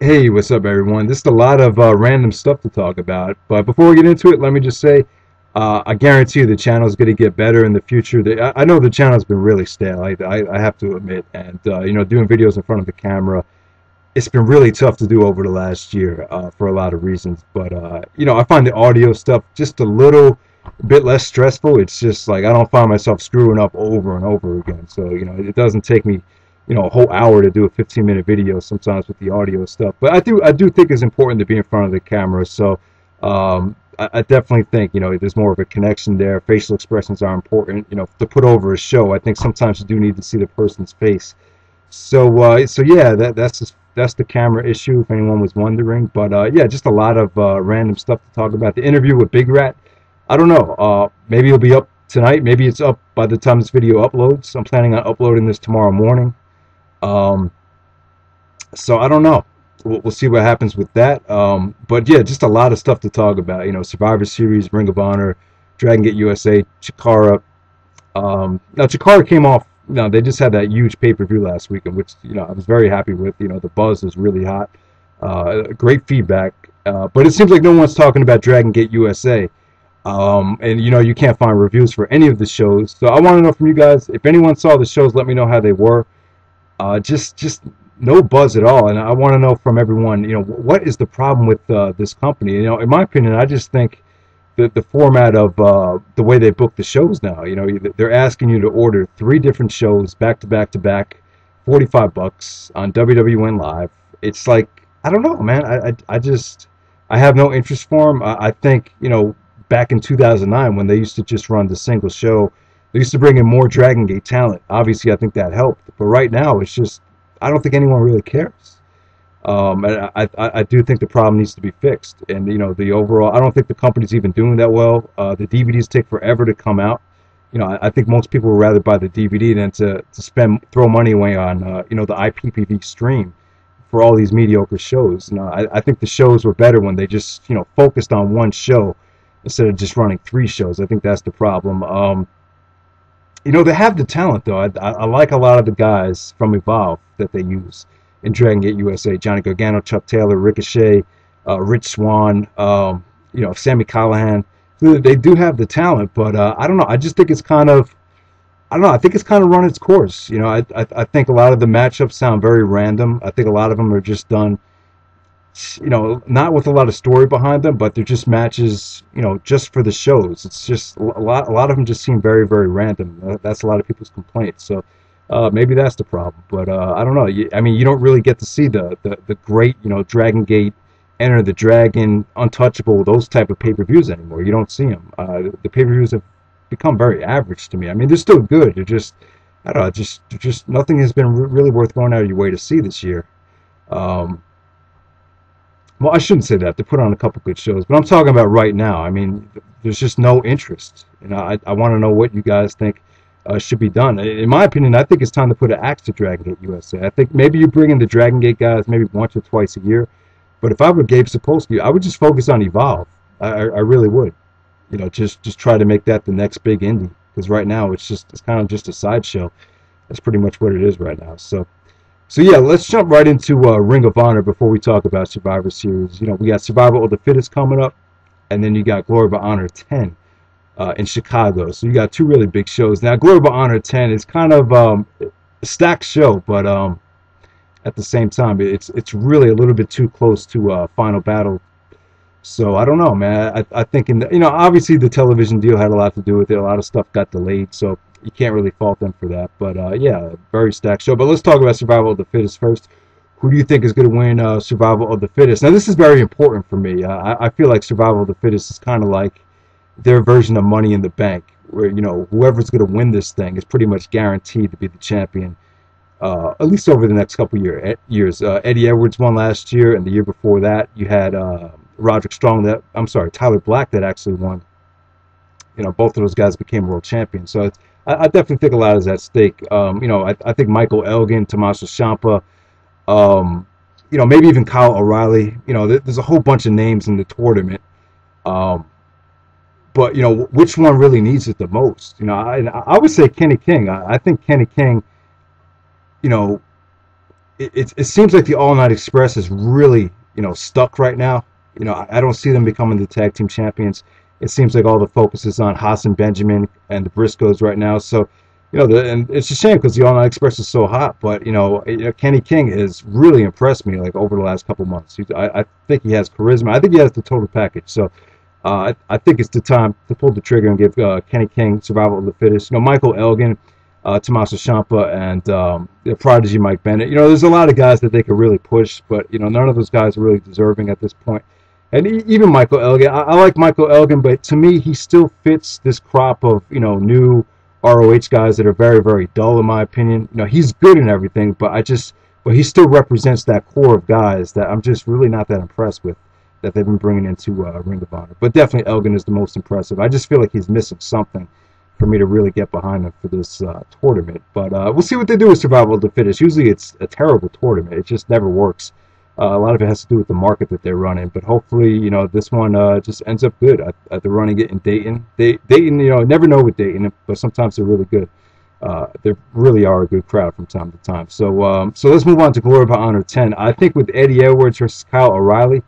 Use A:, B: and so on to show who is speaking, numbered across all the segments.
A: Hey, what's up, everyone? This is a lot of random stuff to talk about, but before we get into it, let me just say, I guarantee you the channel is going to get better in the future. I know the channel's been really stale, I have to admit, and doing videos in front of the camera, it's been really tough to do over the last year for a lot of reasons. But I find the audio stuff just a little bit less stressful. It's just like I don't find myself screwing up over and over again. So it doesn't take me a whole hour to do a 15-minute video sometimes with the audio stuff. But I do think it's important to be in front of the camera. So I definitely think there's more of a connection there. Facial expressions are important. To put over a show, I think sometimes you do need to see the person's face. So yeah, that's the camera issue, if anyone was wondering. But yeah, just a lot of random stuff to talk about. The interview with Big Rat, I don't know. Maybe it'll be up tonight. Maybe it's up by the time this video uploads. I'm planning on uploading this tomorrow morning. So I don't know. We'll see what happens with that. But yeah, just a lot of stuff to talk about. Survivor Series, Ring of Honor, Dragon Gate USA, Chikara. Now Chikara came off. They just had that huge pay-per-view last weekend, which I was very happy with. The buzz was really hot. Great feedback. But it seems like no one's talking about Dragon Gate USA. And you can't find reviews for any of the shows. So I want to know from you guys, if anyone saw the shows, let me know how they were. Just no buzz at all, and I want to know from everyone, what is the problem with this company? In my opinion, I just think that the format of the way they book the shows now, they're asking you to order 3 different shows back to back to back, $45 on WWN Live. It's like, I don't know, man. I have no interest for them. I think back in 2009 when they used to just run the single show, they used to bring in more Dragon Gate talent. Obviously, I think that helped. But right now, it's just, I don't think anyone really cares. And I do think the problem needs to be fixed. And, the overall, I don't think the company's even doing that well. The DVDs take forever to come out. I think most people would rather buy the DVD than to throw money away on, the IPTV stream for all these mediocre shows. I think the shows were better when they just, focused on one show instead of just running 3 shows. I think that's the problem. They have the talent, though. I like a lot of the guys from Evolve that they use in Dragon Gate USA. Johnny Gargano, Chuck Taylor, Ricochet, Rich Swann, Sami Callihan. They do have the talent, but I don't know. I just think it's kind of, I don't know. I think it's kind of run its course. I think a lot of the matchups sound very random. I think a lot of them are just done, not with a lot of story behind them, but they're just matches, just for the shows. It's just a lot of them just seem very, very random. That's a lot of people's complaints. So maybe that's the problem. But I don't know. I mean, you don't really get to see the great, Dragon Gate, Enter the Dragon, Untouchable, those type of pay-per-views anymore. You don't see them. The pay-per-views have become very average to me. I mean, they're still good. They're just, I don't know, just nothing has been really worth going out of your way to see this year. Well, I shouldn't say that. They put on a couple good shows, but I'm talking about right now. I mean, there's just no interest. I want to know what you guys think should be done. In my opinion, I think it's time to put an axe to Dragon Gate USA. I think maybe you bring in the Dragon Gate guys maybe once or twice a year, but if I were Gabe Sapolsky, I would just focus on Evolve. I really would. Just try to make that the next big indie, because right now it's kind of just a sideshow. That's pretty much what it is right now. So yeah, let's jump right into Ring of Honor before we talk about Survivor Series. We got Survival of the Fittest coming up, and then you got Glory of Honor 10 in Chicago. So you got 2 really big shows. Now, Glory of Honor 10 is kind of a stacked show, but at the same time, it's really a little bit too close to Final Battle. So I don't know, man. I think obviously the television deal had a lot to do with it. A lot of stuff got delayed, so you can't really fault them for that. But yeah, very stacked show. But let's talk about Survival of the Fittest first. Who do you think is going to win Survival of the Fittest? Now, this is very important for me. I feel like Survival of the Fittest is kind of like their version of Money in the Bank, where whoever's going to win this thing is pretty much guaranteed to be the champion, at least over the next couple years. Eddie Edwards won last year, and the year before that, you had Roderick Strong. Tyler Black that actually won. Both of those guys became world champions. So I definitely think a lot is at stake. I think Michael Elgin, Tommaso Ciampa, maybe even Kyle O'Reilly. There's a whole bunch of names in the tournament. But which one really needs it the most? I would say Kenny King. I think Kenny King, it seems like the All Night Express is really, stuck right now. I don't see them becoming the tag team champions. It seems like all the focus is on Haas and Benjamin and the Briscoes right now. So, and it's a shame because the All Night Express is so hot. But Kenny King has really impressed me like over the last couple months. I think he has charisma. I think he has the total package. So, I think it's the time to pull the trigger and give Kenny King survival of the fittest. Michael Elgin, Tommaso Ciampa, and the prodigy Mike Bennett. There's a lot of guys that they could really push, but none of those guys are really deserving at this point. And even Michael Elgin, I like Michael Elgin, but to me, he still fits this crop of new ROH guys that are very, very dull, in my opinion. He's good in everything, but he still represents that core of guys that I'm just really not that impressed with that they've been bringing into Ring of Honor. But definitely Elgin is the most impressive. I just feel like he's missing something for me to really get behind him for this tournament. But we'll see what they do with Survival of the Fittest. Usually it's a terrible tournament. It just never works. A lot of it has to do with the market that they're running. But hopefully, this one just ends up good. They're running it in Dayton. Dayton, never know with Dayton, but sometimes they're really good. They really are a good crowd from time to time. So let's move on to Glory by Honor 10. I think with Eddie Edwards versus Kyle O'Reilly,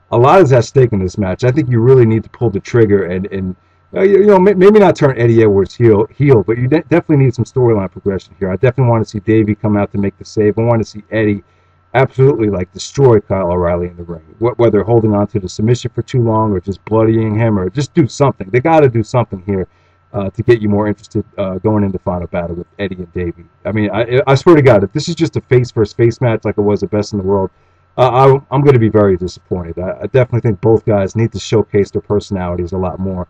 A: a lot is at stake in this match. I think you really need to pull the trigger and maybe not turn Eddie Edwards heel, but you definitely need some storyline progression here. I definitely want to see Davey come out to make the save. I want to see Eddie absolutely destroy Kyle O'Reilly in the ring, whether holding on to the submission for too long or just bloodying him or just do something. They got to do something here to get you more interested going into Final Battle with Eddie and Davey. I mean, I swear to God, if this is just a face versus face match like it was the Best in the World, I'm going to be very disappointed. I definitely think both guys need to showcase their personalities a lot more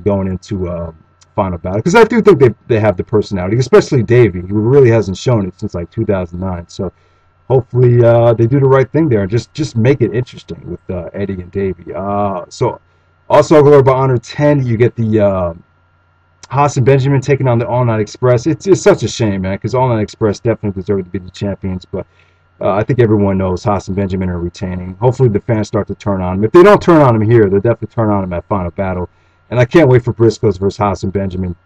A: going into Final Battle, because I do think they have the personality, especially Davey, who really hasn't shown it since 2009. So hopefully they do the right thing there and just make it interesting with Eddie and Davey. So also Glory by Honor 10, you get the Haas and Benjamin taking on the All Night Express. It's such a shame, man, because All Night Express definitely deserve to be the champions, but I think everyone knows Haas and Benjamin are retaining. Hopefully the fans start to turn on them. If they don't turn on them here, they'll definitely turn on them at Final Battle. And I can't wait for Briscoes versus Haas and Benjamin,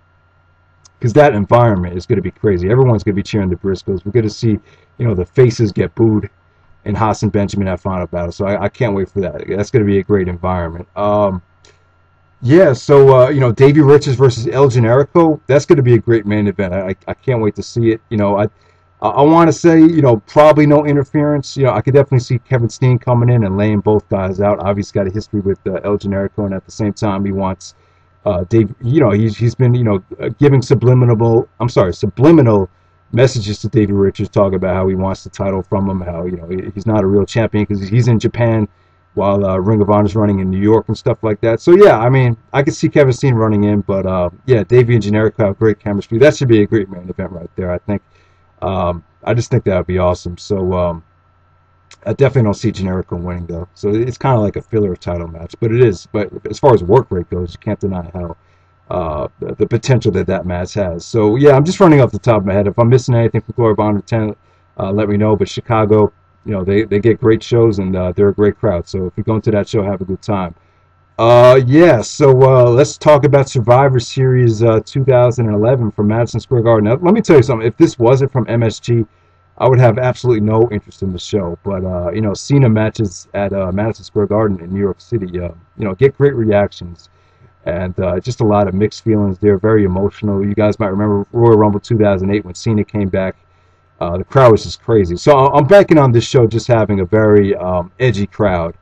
A: because that environment is going to be crazy. Everyone's going to be cheering the Briscoes. We're going to see, the faces get booed in Haas and Benjamin at Final Battle. So I can't wait for that. That's going to be a great environment. Yeah, so, Davey Richards versus El Generico, that's going to be a great main event. I can't wait to see it. I want to say, probably no interference. I could definitely see Kevin Steen coming in and laying both guys out. Obviously got a history with El Generico, and at the same time he wants Dave. He's been giving subliminal messages to Davey Richards, talking about how he wants the title from him, how he's not a real champion because he's in Japan while Ring of Honor's running in New York and stuff like that. So yeah, I mean, I could see Kevin Steen running in, but yeah, Davey and Generico have great chemistry. That should be a great main event right there, I think. I just think that would be awesome. So I definitely don't see Generico winning, though. So it's kind of like a filler title match, but it is. But as far as work rate goes, you can't deny how the potential that match has. So yeah, I'm just running off the top of my head. If I'm missing anything from Glory by Honor 10, let me know. But Chicago, they get great shows, and they're a great crowd. So if you go into that show, have a good time. Yeah, so let's talk about Survivor Series 2011 from Madison Square Garden. Now, let me tell you something. If this wasn't from MSG, I would have absolutely no interest in the show. But Cena matches at Madison Square Garden in New York City, get great reactions, and just a lot of mixed feelings. They're very emotional. You guys might remember Royal Rumble 2008 when Cena came back. The crowd was just crazy. So I'm banking on this show just having a very edgy crowd.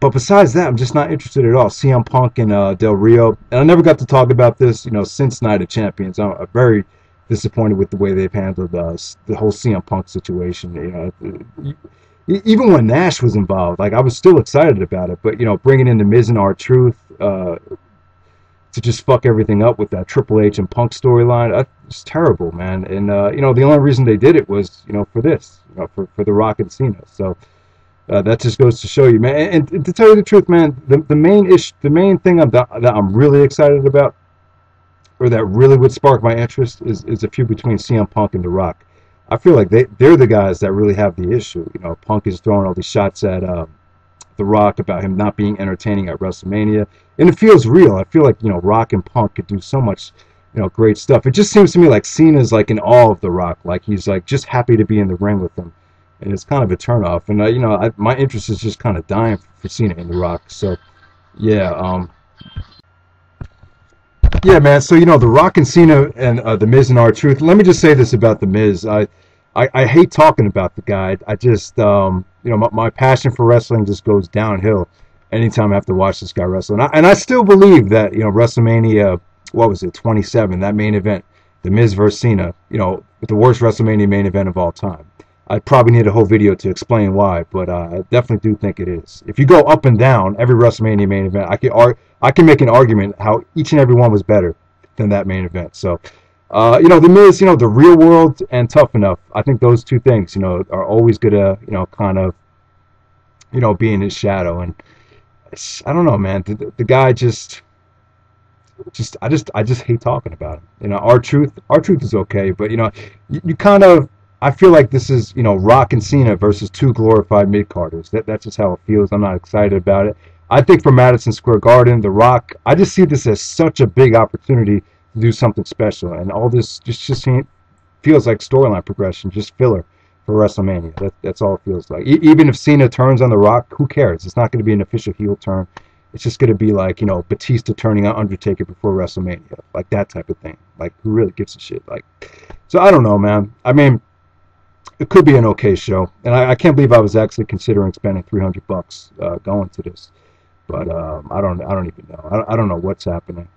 A: But besides that, I'm just not interested at all. CM Punk and Del Rio. And I never got to talk about this, since Night of Champions. I'm very disappointed with the way they've handled the whole CM Punk situation. Even when Nash was involved, I was still excited about it. But, bringing in the Miz and R-Truth to just fuck everything up with that Triple H and Punk storyline, it's terrible, man. And, the only reason they did it was, for this, for The Rock and Cena. So that just goes to show you, man. And to tell you the truth, man, the main thing that I'm really excited about, or that really would spark my interest, is a feud between CM Punk and The Rock. I feel like they're the guys that really have the issue. Punk is throwing all these shots at The Rock about him not being entertaining at WrestleMania, and it feels real. I feel like Rock and Punk could do so much great stuff. It just seems to me like Cena's like in awe of The Rock, like he's like just happy to be in the ring with him, and it's kind of a turnoff. And my interest is just kind of dying for Cena and The Rock. So yeah, yeah, man. So The Rock and Cena and The Miz and R-Truth. Let me just say this about The Miz. I hate talking about the guy. I just my passion for wrestling just goes downhill anytime I have to watch this guy wrestle. And I still believe that WrestleMania, what was it, 27, that main event, The Miz versus Cena, the worst WrestleMania main event of all time. I probably need a whole video to explain why, but I definitely do think it is. If you go up and down every WrestleMania main event, I can make an argument how each and every one was better than that main event. So, The Miz, the Real World and Tough Enough, I think those two things, are always gonna, kind of, be in his shadow. And I don't know, man. The guy I just hate talking about him. R-Truth is okay, but you kind of, I feel like this is Rock and Cena versus two glorified mid-carders. That's just how it feels. I'm not excited about it. I think for Madison Square Garden, The Rock, I just see this as such a big opportunity to do something special, and all this just feels like storyline progression, just filler for WrestleMania. That's all it feels like. Even if Cena turns on The Rock, who cares? It's not going to be an official heel turn. It's just going to be like, Batista turning on Undertaker before WrestleMania. Like that type of thing. Like, who really gives a shit? So I don't know, man. I mean, it could be an okay show. And I can't believe I was actually considering spending $300 going to this. But I don't even know. I don't know what's happening.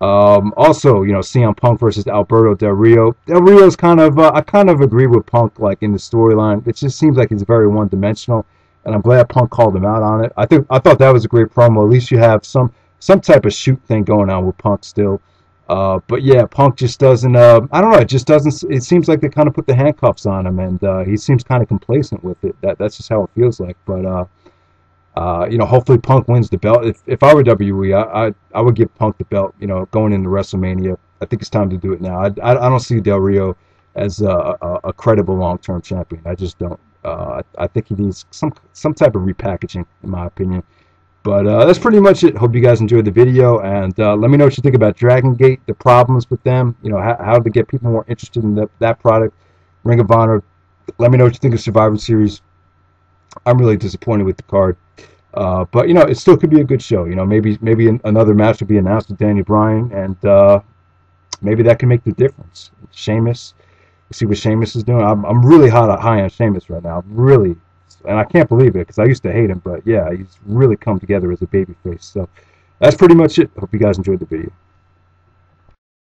A: Also, CM Punk versus Alberto Del Rio. Del Rio's kind of, I kind of agree with Punk, like, in the storyline. It just seems like he's very one-dimensional. And I'm glad Punk called him out on it. I thought that was a great promo. At least you have some type of shoot thing going on with Punk still. But yeah, Punk just doesn't. I don't know. It just doesn't. It seems like they kind of put the handcuffs on him, and he seems kind of complacent with it. That's just how it feels like. But hopefully Punk wins the belt. If I were WWE, I would give Punk the belt. Going into WrestleMania, I think it's time to do it now. I don't see Del Rio as a credible long-term champion. I just don't. I think he needs some type of repackaging, in my opinion. But that's pretty much it. Hope you guys enjoyed the video, and let me know what you think about Dragon Gate, the problems with them, how to get people more interested in that product. Ring of Honor. Let me know what you think of Survivor Series. I'm really disappointed with the card, but it still could be a good show. Maybe another match will be announced with Daniel Bryan, and maybe that can make the difference. Sheamus. See what Sheamus is doing. I'm really high on Sheamus right now. Really, and I can't believe it because I used to hate him, but yeah, he's really come together as a babyface. So that's pretty much it. Hope you guys enjoyed the video.